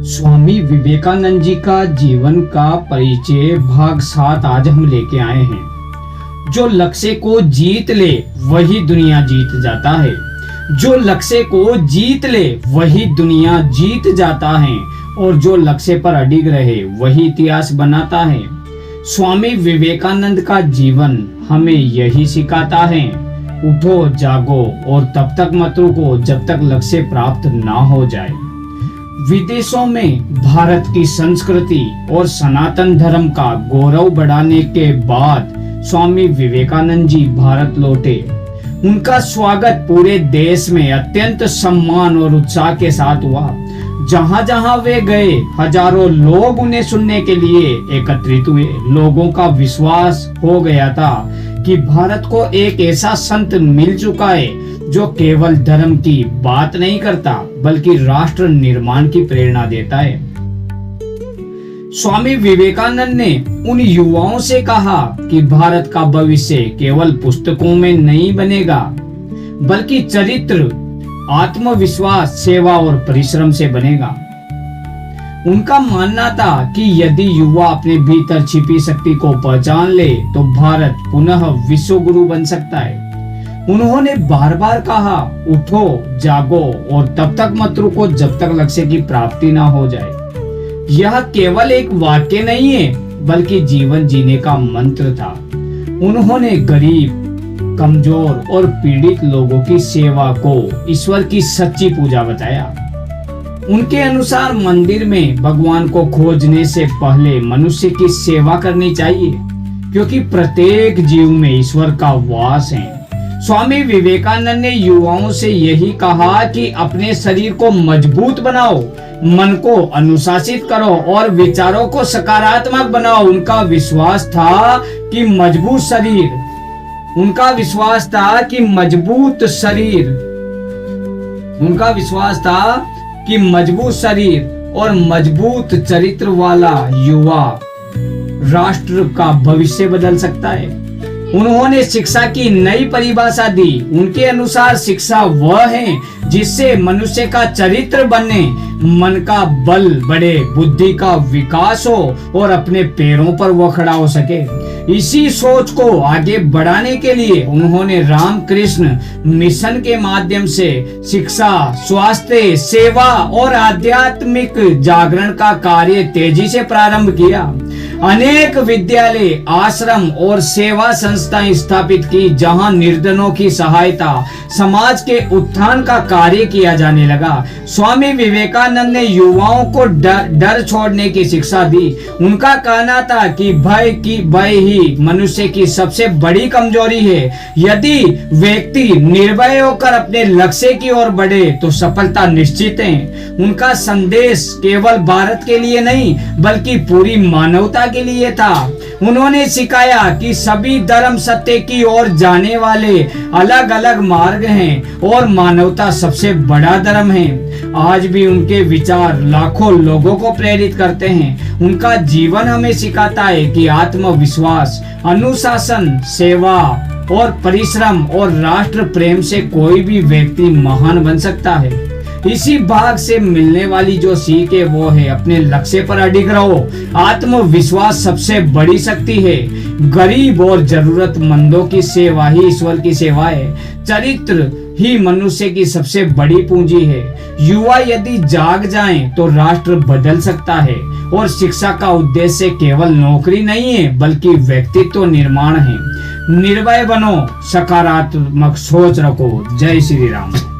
स्वामी विवेकानंद जी का जीवन का परिचय भाग 7 आज हम लेके आए हैं। जो लक्ष्य को जीत ले वही दुनिया जीत जाता है। जो लक्ष्य को जीत ले वही दुनिया जीत जाता है और जो लक्ष्य पर अडिग रहे वही इतिहास बनाता है। स्वामी विवेकानंद का जीवन हमें यही सिखाता है, उठो जागो और तब तक मत रुको जब तक लक्ष्य प्राप्त ना हो जाए। विदेशों में भारत की संस्कृति और सनातन धर्म का गौरव बढ़ाने के बाद स्वामी विवेकानंद जी भारत लौटे। उनका स्वागत पूरे देश में अत्यंत सम्मान और उत्साह के साथ हुआ। जहां जहां वे गए हजारों लोग उन्हें सुनने के लिए एकत्रित हुए। लोगों का विश्वास हो गया था कि भारत को एक ऐसा संत मिल चुका है जो केवल धर्म की बात नहीं करता बल्कि राष्ट्र निर्माण की प्रेरणा देता है। स्वामी विवेकानंद ने उन युवाओं से कहा कि भारत का भविष्य केवल पुस्तकों में नहीं बनेगा बल्कि चरित्र, आत्मविश्वास, सेवा और परिश्रम से बनेगा। उनका मानना था कि यदि युवा अपने भीतर छिपी शक्ति को पहचान ले तो भारत पुनः विश्व गुरु बन सकता है। उन्होंने बार बार कहा, उठो जागो और तब तक मत रुको जब तक लक्ष्य की प्राप्ति ना हो जाए। यह केवल एक वाक्य नहीं है बल्कि जीवन जीने का मंत्र था। उन्होंने गरीब, कमजोर और पीड़ित लोगों की सेवा को ईश्वर की सच्ची पूजा बताया। उनके अनुसार मंदिर में भगवान को खोजने से पहले मनुष्य की सेवा करनी चाहिए क्योंकि प्रत्येक जीव में ईश्वर का वास है। स्वामी विवेकानंद ने युवाओं से यही कहा कि अपने शरीर को मजबूत बनाओ, मन को अनुशासित करो और विचारों को सकारात्मक बनाओ। उनका विश्वास था कि मजबूत शरीर और मजबूत चरित्र वाला युवा राष्ट्र का भविष्य बदल सकता है। उन्होंने शिक्षा की नई परिभाषा दी। उनके अनुसार शिक्षा वह है जिससे मनुष्य का चरित्र बने, मन का बल बढ़े, बुद्धि का विकास हो और अपने पैरों पर वो खड़ा हो सके। इसी सोच को आगे बढ़ाने के लिए उन्होंने रामकृष्ण मिशन के माध्यम से शिक्षा, स्वास्थ्य, सेवा और आध्यात्मिक जागरण का कार्य तेजी से प्रारंभ किया। अनेक विद्यालय, आश्रम और सेवा संस्थाएं स्थापित की जहां निर्धनों की सहायता, समाज के उत्थान का कार्य किया जाने लगा। स्वामी विवेकानंद ने युवाओं को डर छोड़ने की शिक्षा दी। उनका कहना था कि भय ही मनुष्य की सबसे बड़ी कमजोरी है। यदि व्यक्ति निर्भय होकर अपने लक्ष्य की ओर बढ़े तो सफलता निश्चित है। उनका संदेश केवल भारत के लिए नहीं बल्कि पूरी मानवता के लिए था। उन्होंने सिखाया कि सभी धर्म सत्य की ओर जाने वाले अलग अलग मार्ग हैं और मानवता सबसे बड़ा धर्म है। आज भी उनके विचार लाखों लोगों को प्रेरित करते हैं। उनका जीवन हमें सिखाता है कि आत्मविश्वास, अनुशासन, सेवा और परिश्रम और राष्ट्र प्रेम से कोई भी व्यक्ति महान बन सकता है। इसी भाग से मिलने वाली जो सीख है वो है अपने लक्ष्य पर अडिग रहो। आत्मविश्वास सबसे बड़ी शक्ति है। गरीब और जरूरतमंदों की सेवा ही ईश्वर की सेवा है। चरित्र ही मनुष्य की सबसे बड़ी पूंजी है। युवा यदि जाग जाएं तो राष्ट्र बदल सकता है और शिक्षा का उद्देश्य केवल नौकरी नहीं है बल्कि व्यक्तित्व निर्माण है। निर्भय बनो, सकारात्मक सोच रखो। जय श्री राम।